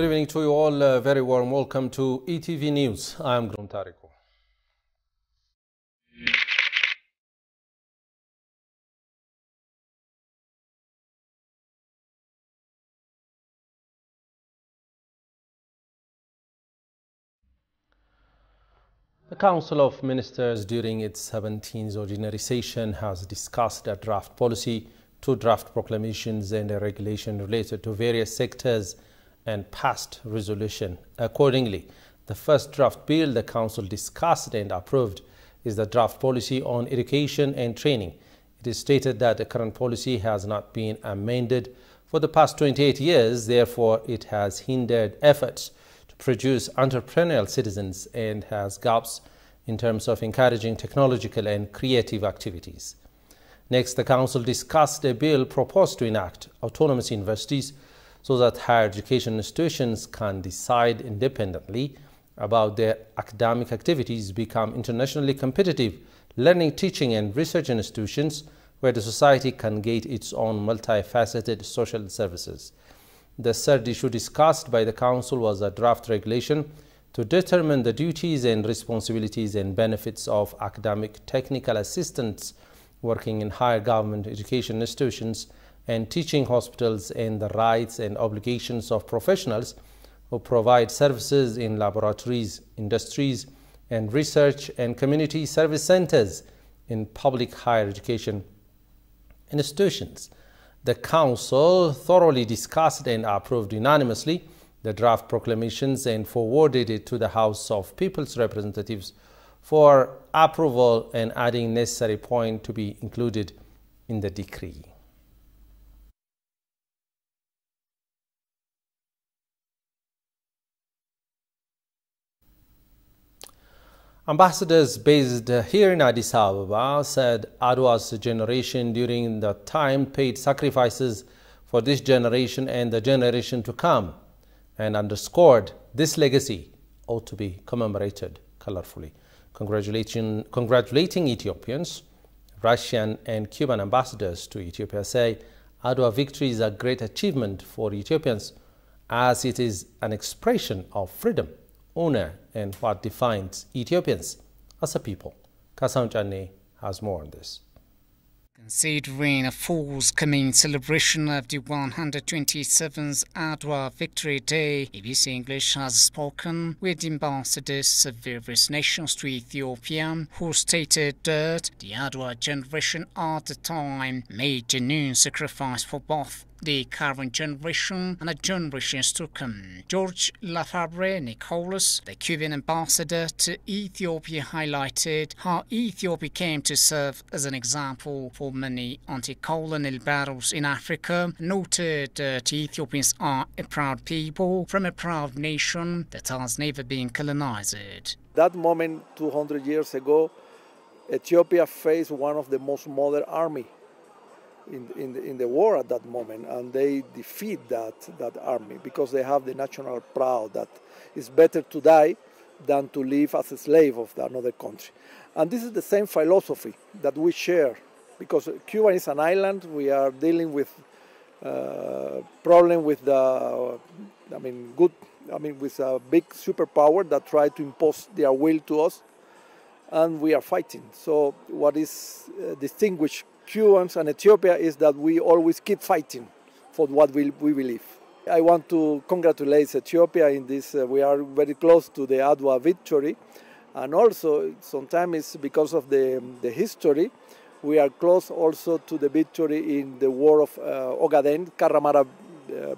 Good evening to you all. Very warm welcome to ETV News. I am Grum Tariku. The Council of Ministers during its 17th ordinary session has discussed a draft policy, 2 draft proclamations and a regulation related to various sectors and passed resolution. Accordingly, the first draft bill the Council discussed and approved is the draft policy on education and training. It is stated that the current policy has not been amended for the past 28 years, therefore it has hindered efforts to produce entrepreneurial citizens and has gaps in terms of encouraging technological and creative activities. Next, the Council discussed a bill proposed to enact autonomous universities so that higher education institutions can decide independently about their academic activities, become internationally competitive learning, teaching and research institutions where the society can get its own multifaceted social services. The third issue discussed by the Council was a draft regulation to determine the duties and responsibilities and benefits of academic technical assistants working in higher government education institutions and teaching hospitals, and the rights and obligations of professionals who provide services in laboratories, industries, and research and community service centers in public higher education institutions. The Council thoroughly discussed and approved unanimously the draft proclamations and forwarded it to the House of People's Representatives for approval and adding necessary points to be included in the decree. Ambassadors based here in Addis Ababa said Adwa's generation during the time paid sacrifices for this generation and the generation to come, and underscored this legacy ought to be commemorated colorfully. Congratulating Ethiopians, Russian and Cuban ambassadors to Ethiopia say Adwa victory is a great achievement for Ethiopians as it is an expression of freedom, honor and what defines Ethiopians as a people. Kasam Chane has more on this. Considering a forthcoming celebration of the 127th Adwa Victory Day, ABC English has spoken with ambassadors of various nations to Ethiopia who stated that the Adwa generation at the time made genuine sacrifice for both the current generation and the generations to come. George Lafabre Nicholas, the Cuban ambassador to Ethiopia, highlighted how Ethiopia came to serve as an example for many anti-colonial battles in Africa, noted that Ethiopians are a proud people from a proud nation that has never been colonized. That moment 200 years ago, Ethiopia faced one of the most modern armies in the war at that moment, and they defeat that army because they have the national pride that it's better to die than to live as a slave of another country. And this is the same philosophy that we share, because Cuba is an island. We are dealing with problem with with a big superpower that try to impose their will to us, and we are fighting. So what is distinguished Cubans and Ethiopia is that we always keep fighting for what we believe. I want to congratulate Ethiopia in this. We are very close to the Adwa victory, and also sometimes it's because of the history. We are close also to the victory in the war of Ogaden, Karamara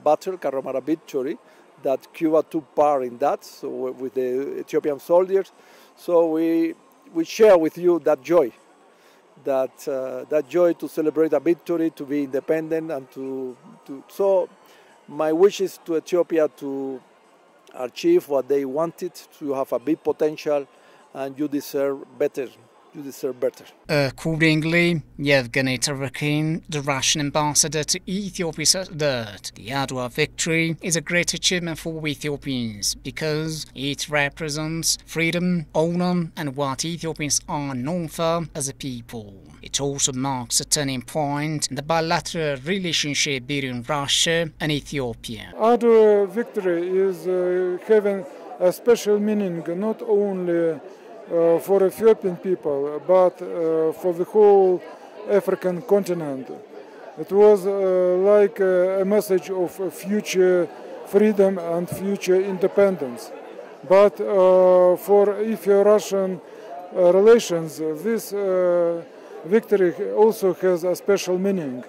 battle, Karamara victory, that Cuba took part in that, so with the Ethiopian soldiers. So we share with you that joy. That joy to celebrate a victory, to be independent, and so my wish is to Ethiopia to achieve what they wanted, to have a big potential, and you deserve better You deserve better. Accordingly, Yevgeny Tarakin, the Russian ambassador to Ethiopia, said that the Adwa victory is a great achievement for Ethiopians because it represents freedom, honor, and what Ethiopians are known for as a people. It also marks a turning point in the bilateral relationship between Russia and Ethiopia. Adwa victory is having a special meaning not only for Ethiopian people, but for the whole African continent. It was like a message of future freedom and future independence. But for Ethio-Russian relations, this victory also has a special meaning.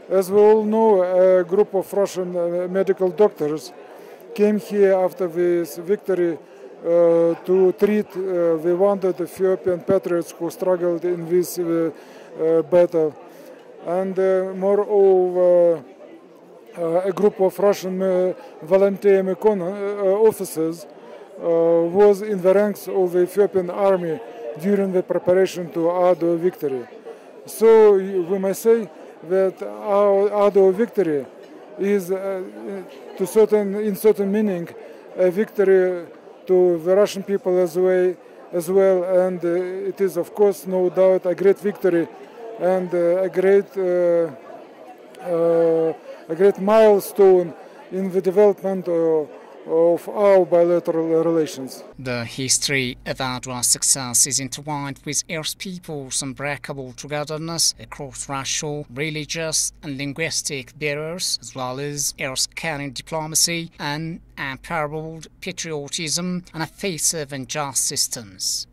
As we all know, a group of Russian medical doctors came here after this victory to treat the wounded Ethiopian patriots who struggled in this battle. And moreover, a group of Russian volunteer officers was in the ranks of the Ethiopian army during the preparation to Adwa victory. So we may say that our Adwa victory is, in certain meaning, a victory to the Russian people as well, and it is, of course, no doubt, a great victory and a great milestone in the development of our bilateral relations. The history of Adwa's success is intertwined with Earth's people's unbreakable togetherness across racial, religious, and linguistic barriers, as well as Earth's caring diplomacy and unparalleled patriotism in the face of unjust systems.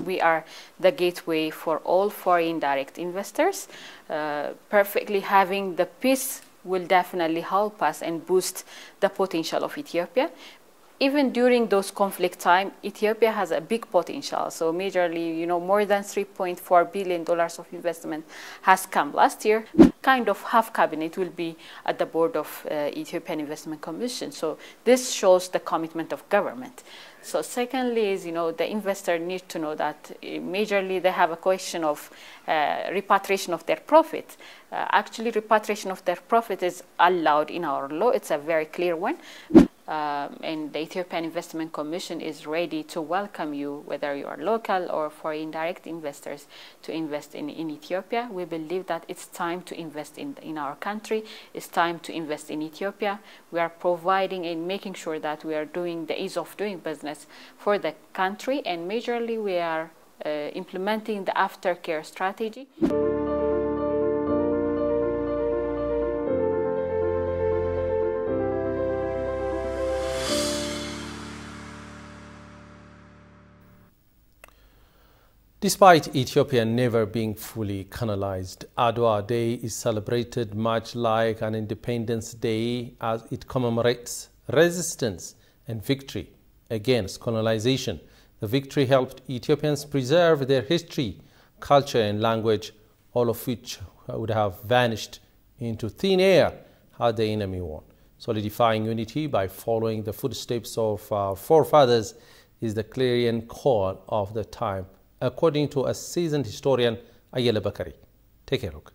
We are the gateway for all foreign direct investors. Perfectly having the peace will definitely help us and boost the potential of Ethiopia. Even during those conflict time, Ethiopia has a big potential. So majorly, more than $3.4 billion of investment has come last year. Kind of half cabinet will be at the board of Ethiopian Investment Commission. So this shows the commitment of government. So secondly is, the investor needs to know that majorly they have a question of repatriation of their profit. Actually, repatriation of their profit is allowed in our law. It's a very clear one. And the Ethiopian Investment Commission is ready to welcome you, whether you are local or foreign direct investors, to invest in Ethiopia. We believe that it's time to invest in our country. It's time to invest in Ethiopia. We are providing and making sure that we are doing the ease of doing business for the country, and majorly we are implementing the aftercare strategy. Despite Ethiopia never being fully colonized, Adwa Day is celebrated much like an Independence Day as it commemorates resistance and victory against colonization. The victory helped Ethiopians preserve their history, culture and language, all of which would have vanished into thin air had the enemy won. Solidifying unity by following the footsteps of our forefathers is the clarion call of the time, according to a seasoned historian, Ayala Bakari. Take a look.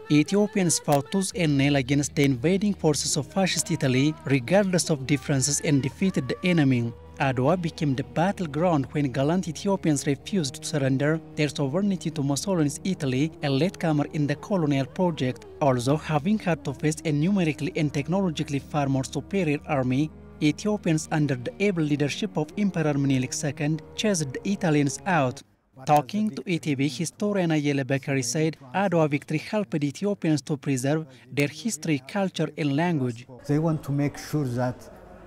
Ethiopians fought tooth and nail against the invading forces of fascist Italy, regardless of differences, and defeated the enemy. Adwa became the battleground when gallant Ethiopians refused to surrender their sovereignty to Mussolini's Italy, a latecomer in the colonial project. Also, having had to face a numerically and technologically far more superior army, Ethiopians under the able leadership of Emperor Menelik II chased the Italians out. Talking to ETV, historian Ayala Bakari said Adwa victory helped Ethiopians to preserve their history, culture and language. They want to make sure that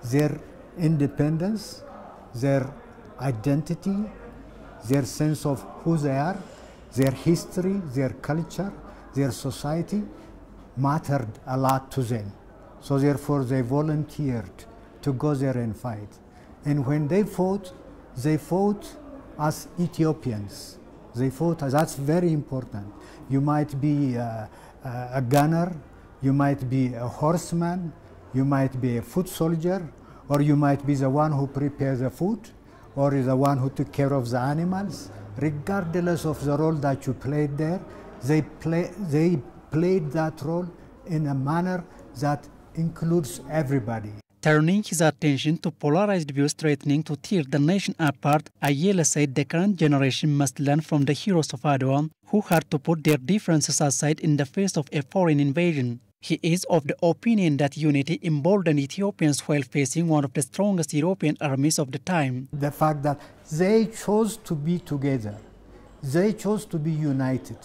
their independence, their identity, their sense of who they are, their history, their culture, their society mattered a lot to them. So therefore they volunteered to go there and fight. And when they fought as Ethiopians. They fought, that's very important. You might be a gunner, you might be a horseman, you might be a foot soldier, or you might be the one who prepares the food, or the one who took care of the animals. Regardless of the role that you played there, they played that role in a manner that includes everybody. Turning his attention to polarized views threatening to tear the nation apart, Ayele said the current generation must learn from the heroes of Adwa, who had to put their differences aside in the face of a foreign invasion. He is of the opinion that unity emboldened Ethiopians while facing one of the strongest European armies of the time. The fact that they chose to be together, they chose to be united,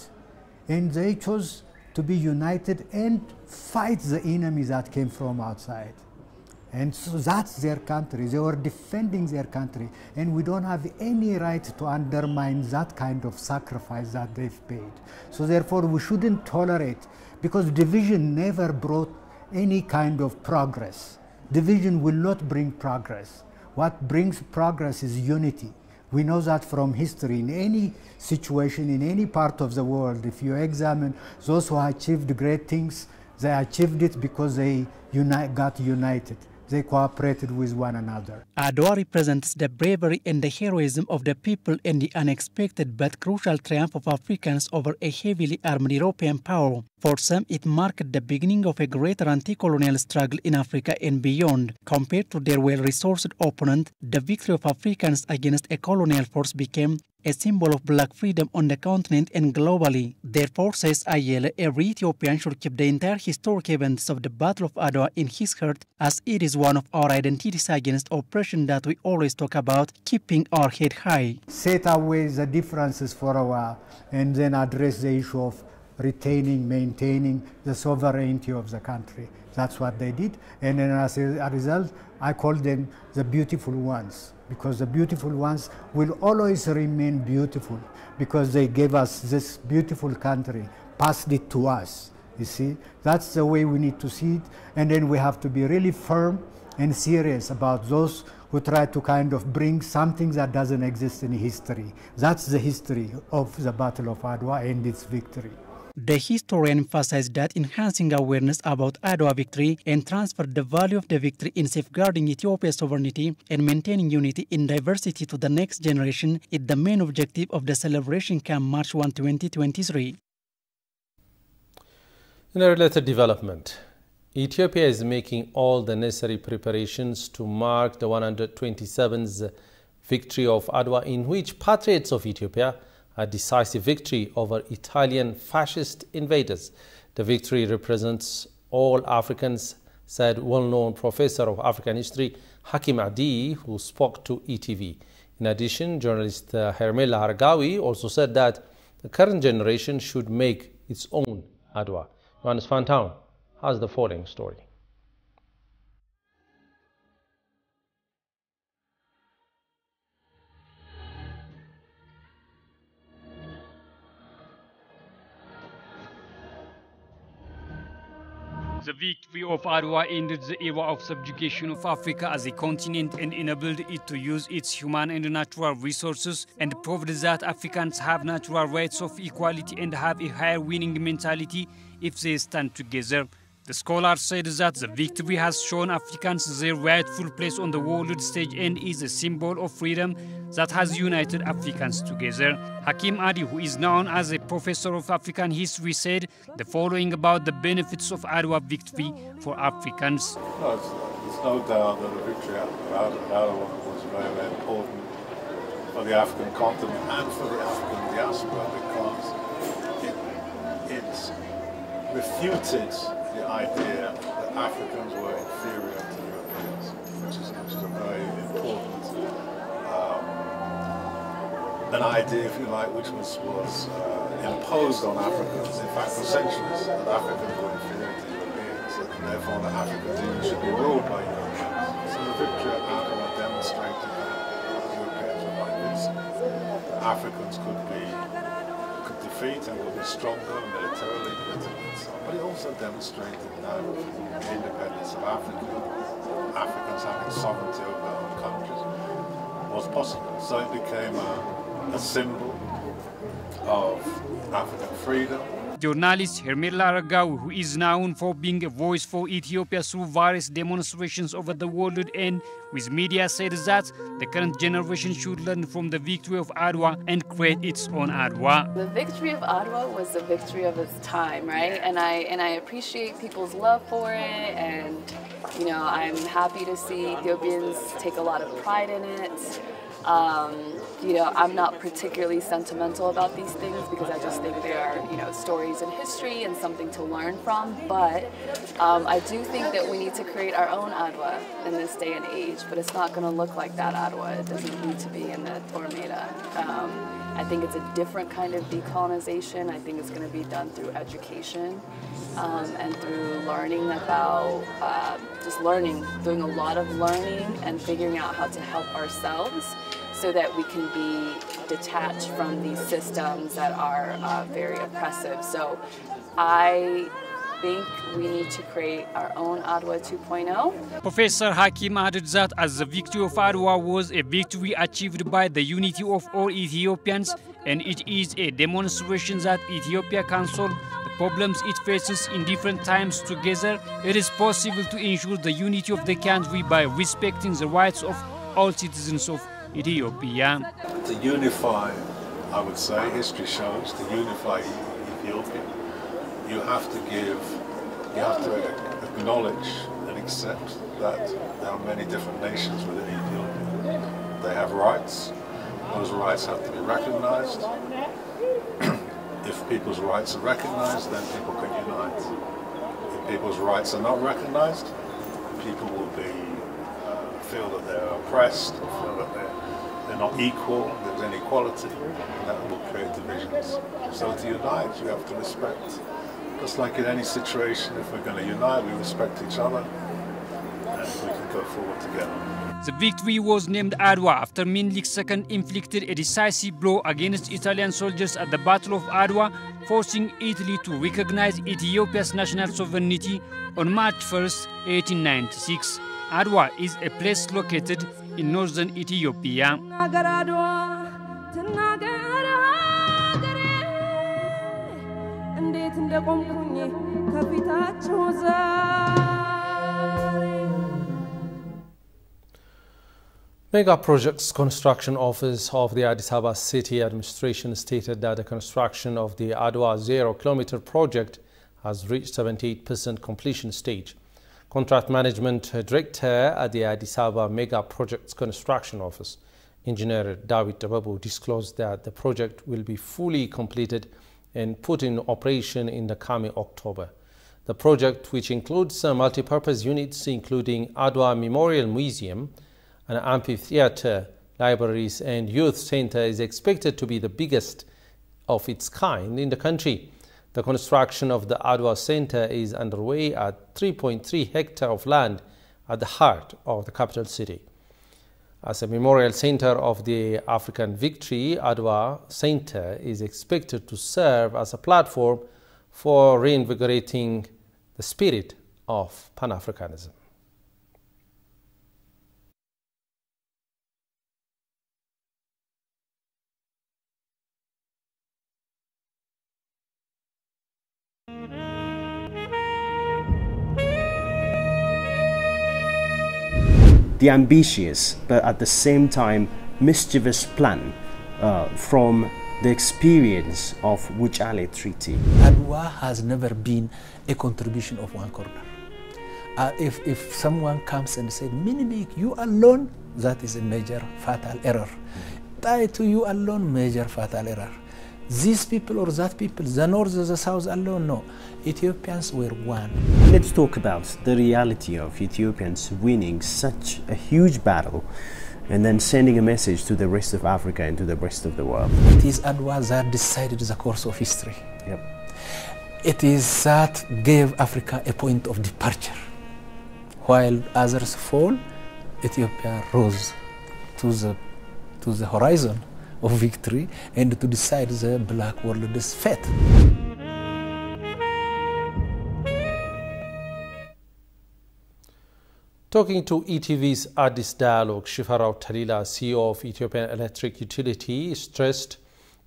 and they chose to be united and fight the enemy that came from outside. And so that's their country. They were defending their country, and we don't have any right to undermine that kind of sacrifice that they've paid. So therefore we shouldn't tolerate, because division never brought any kind of progress. Division will not bring progress. What brings progress is unity. We know that from history. In any situation, in any part of the world, if you examine those who achieved great things, they achieved it because they got united. They cooperated with one another. Adwa represents the bravery and the heroism of the people and the unexpected but crucial triumph of Africans over a heavily armed European power. For some, it marked the beginning of a greater anti-colonial struggle in Africa and beyond. Compared to their well-resourced opponent, the victory of Africans against a colonial force became a symbol of black freedom on the continent and globally. Therefore, says Ayele, every Ethiopian should keep the entire historic events of the Battle of Adwa in his heart, as it is one of our identities against oppression that we always talk about, keeping our head high. Set away the differences for a while and then address the issue of retaining, maintaining the sovereignty of the country. That's what they did. And then as a result, I call them the beautiful ones, because the beautiful ones will always remain beautiful, because they gave us this beautiful country, passed it to us, you see. That's the way we need to see it. And then we have to be really firm and serious about those who try to kind of bring something that doesn't exist in history. That's the history of the Battle of Adwa and its victory. The historian emphasized that enhancing awareness about Adwa victory and transferred the value of the victory in safeguarding Ethiopia's sovereignty and maintaining unity in diversity to the next generation is the main objective of the celebration come March 1, 2023. In a related development, Ethiopia is making all the necessary preparations to mark the 127th victory of Adwa, in which patriots of Ethiopia a decisive victory over Italian fascist invaders. The victory represents all Africans, said well-known professor of African history Hakim Adi, who spoke to ETV. In addition, journalist Hermela Hargawi also said that the current generation should make its own Adwa. Johannes van Town has the following story. The victory of Adwa ended the era of subjugation of Africa as a continent and enabled it to use its human and natural resources, and proved that Africans have natural rights of equality and have a higher winning mentality if they stand together. The scholar said that the victory has shown Africans their rightful place on the world stage and is a symbol of freedom that has united Africans together. Hakim Adi, who is known as a professor of African history, said the following about the benefits of Adwa victory for Africans. No, there's no doubt that the victory of Adwa was very, very important for the African continent and for the African diaspora, because it refuted the idea that Africans were inferior to Europeans, which is a very important an idea, if you like, which was imposed on Africans, in fact, for centuries, that Africans were inferior to Europeans, and therefore that Africans even should be ruled by Europeans. So the victory at Adwa demonstrated that Europeans were like this, that Africans could defend defeat and will be stronger militarily, politically, and so on. But it also demonstrated that the independence of Africa, Africans having sovereignty over their own countries, was possible. So it became a symbol of African freedom. Journalist Hermela Aragawi, who is known for being a voice for Ethiopia through various demonstrations over the world, and with media said that the current generation should learn from the victory of Adwa and create its own Adwa. The victory of Adwa was the victory of its time, right? And I appreciate people's love for it, and you know, I'm happy to see Ethiopians take a lot of pride in it. You know, I'm not particularly sentimental about these things because I just think they are, you know, stories in history and something to learn from. But I do think that we need to create our own Adwa in this day and age. But it's not going to look like that Adwa. It doesn't need to be in the Tormeda. I think it's a different kind of decolonization. I think it's going to be done through education and through learning about, just learning, doing a lot of learning and figuring out how to help ourselves so that we can be detached from these systems that are very oppressive. So I think we need to create our own Adwa 2.0. Professor Hakim added that as the victory of Adwa was a victory achieved by the unity of all Ethiopians, and it is a demonstration that Ethiopia can solve the problems it faces in different times together. It is possible to ensure the unity of the country by respecting the rights of all citizens of Ethiopia. To unify, I would say, history shows, to unify Ethiopia, you have to acknowledge and accept that there are many different nations within Ethiopia. They have rights. Those rights have to be recognized. If people's rights are recognized, then people can unite. If people's rights are not recognized, people will feel that they're oppressed, or feel that they're not equal, there's inequality, and that will create divisions. So to unite, you have to respect. Just like in any situation, if we're going to unite, we respect each other, and we can go forward together. The victory was named Adwa after Menelik II inflicted a decisive blow against Italian soldiers at the Battle of Adwa, forcing Italy to recognize Ethiopia's national sovereignty on March 1st, 1896. Adwa is a place located in northern Ethiopia. Mega Projects Construction Office of the Addis Ababa City Administration stated that the construction of the Adwa 0-kilometer project has reached 78% completion stage. Contract Management Director at the Addis Ababa Mega Projects Construction Office, Engineer David Dababu, disclosed that the project will be fully completed and put in operation in the coming October. The project, which includes multi-purpose units including Adwa Memorial Museum, an amphitheater, libraries and youth center, is expected to be the biggest of its kind in the country. The construction of the Adwa Center is underway at 3.3 hectares of land at the heart of the capital city. As a memorial center of the African victory, Adwa Center is expected to serve as a platform for reinvigorating the spirit of Pan-Africanism. The ambitious, but at the same time mischievous plan from the experience of Wuchale Treaty. Adwa has never been a contribution of one corner. If someone comes and says, Menelik, you alone, that is a major fatal error. Taitu, you alone, major fatal error. These people or that people, the north or the south alone, no. Ethiopians were one. Let's talk about the reality of Ethiopians winning such a huge battle and then sending a message to the rest of Africa and to the rest of the world. It is Adwa that decided the course of history. Yep. It is that gave Africa a point of departure. While others fall, Ethiopia rose to the horizon of victory and to decide the black world's fate. Talking to ETV's Addis Dialogue, Shifarao Talila, CEO of Ethiopian Electric Utility, stressed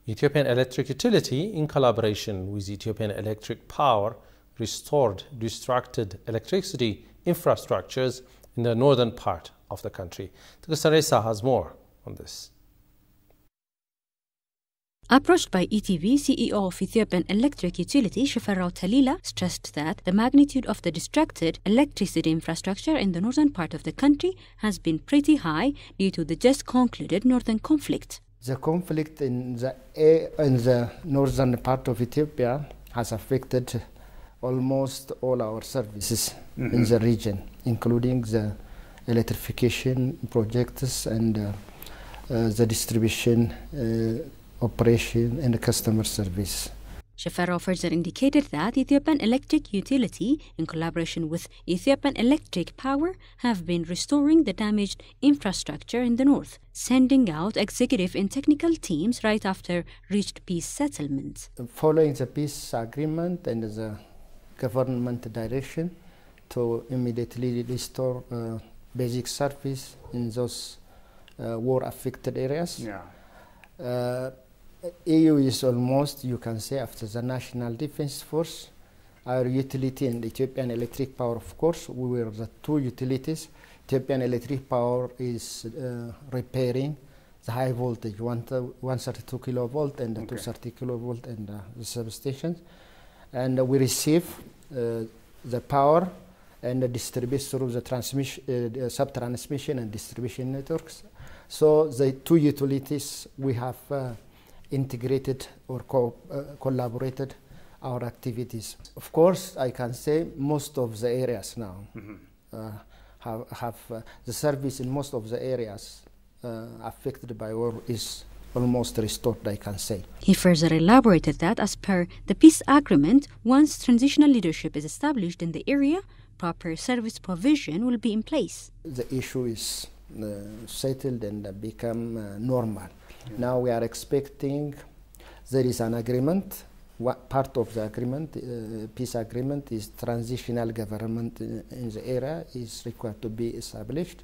Ethiopian Electric Utility, in collaboration with Ethiopian Electric Power, restored distracted electricity infrastructures in the northern part of the country. Tukusaresa has more on this. Approached by ETV, CEO of Ethiopian Electric Utility, Shifarao Talila, stressed that the magnitude of the distracted electricity infrastructure in the northern part of the country has been pretty high due to the just concluded northern conflict. The conflict in the northern part of Ethiopia has affected almost all our services in the region, including the electrification projects and the distribution operation and customer service. Shifarao further indicated that Ethiopian Electric Utility, in collaboration with Ethiopian Electric Power, have been restoring the damaged infrastructure in the north, sending out executive and technical teams right after reached peace settlements. Following the peace agreement and the government direction to immediately restore basic service in those war-affected areas. EU is almost, you can say, after the National Defense Force, our utility and Ethiopian Electric Power, of course, we were the two utilities. Ethiopian Electric Power is repairing the high voltage, 132 kilovolt and 230 kilovolt and the substations. And we receive the power and distribute through the transmission, sub-transmission and distribution networks. So the two utilities, we have integrated or collaborated our activities. Of course, I can say most of the areas now have the service in most of the areas affected by war is almost restored, I can say. He further elaborated that as per the peace agreement, once transitional leadership is established in the area, proper service provision will be in place. The issue is settled and become normal. Now we are expecting there is an agreement. Part of the agreement, peace agreement, is transitional government in the area is required to be established.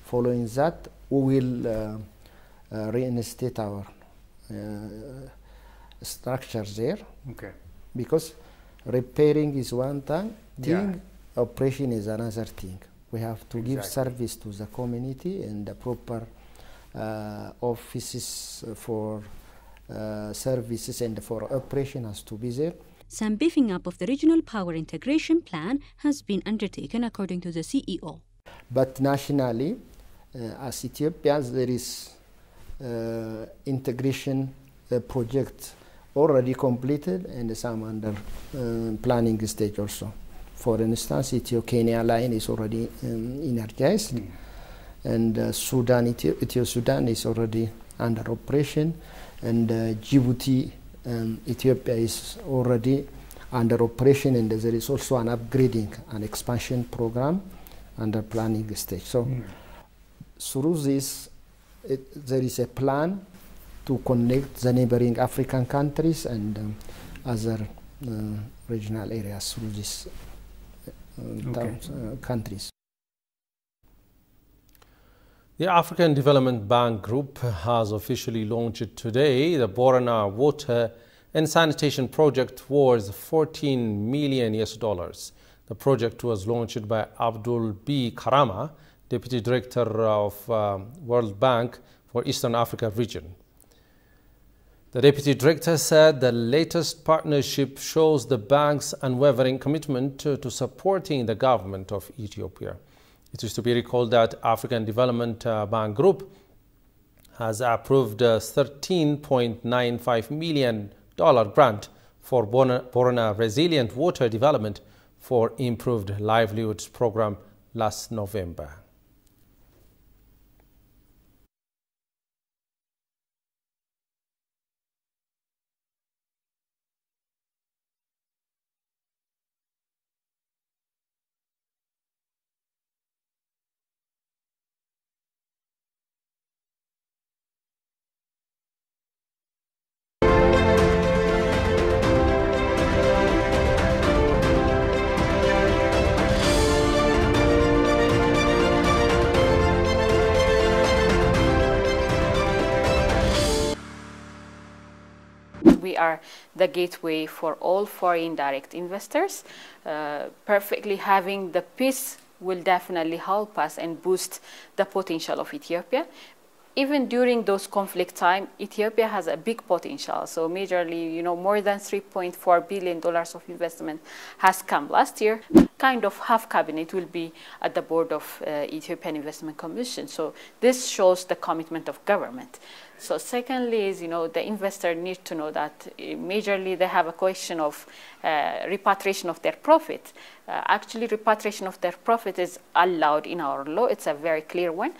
Following that, we will reinstate our structures there. Because repairing is one thing, operation is another thing. We have to give service to the community and the proper offices for services and for operation has to be there. Some beefing up of the regional power integration plan has been undertaken according to the CEO. But nationally, as Ethiopia, there is integration project already completed and some under planning stage also. For instance, Ethio-Kenya line is already energized. And Ethiopia-Sudan is already under operation, and Djibouti, Ethiopia is already under operation, and there is also an upgrading, an expansion program under planning stage. So through this, there is a plan to connect the neighboring African countries and other regional areas through these countries. The African Development Bank Group has officially launched today the Borana Water and Sanitation Project worth $14 million. The project was launched by Abdul B. Karama, Deputy Director of World Bank for Eastern Africa region. The Deputy Director said the latest partnership shows the bank's unwavering commitment to supporting the government of Ethiopia. It is to be recalled that African Development Bank Group has approved a $13.95 million grant for Borana Resilient Water Development for Improved Livelihoods program last November. We are the gateway for all foreign direct investors. Perfectly having the peace will definitely help us and boost the potential of Ethiopia. Even during those conflict time, Ethiopia has a big potential. So majorly, more than $3.4 billion of investment has come last year. Kind of half cabinet will be at the board of Ethiopian Investment Commission. So this shows the commitment of government. So secondly is, the investor needs to know that majorly they have a question of repatriation of their profit. Actually, repatriation of their profit is allowed in our law. It's a very clear one.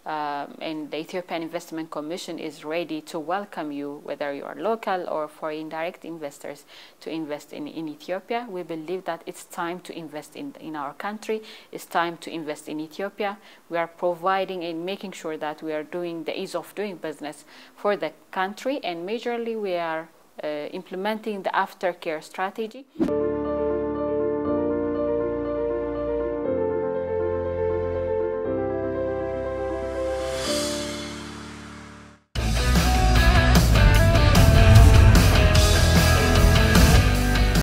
And the Ethiopian Investment Commission is ready to welcome you, whether you are local or foreign direct investors, to invest in Ethiopia. We believe that it's time to invest in our country. It's time to invest in Ethiopia. We are providing and making sure that we are doing the ease of doing business for the country, and majorly we are implementing the aftercare strategy.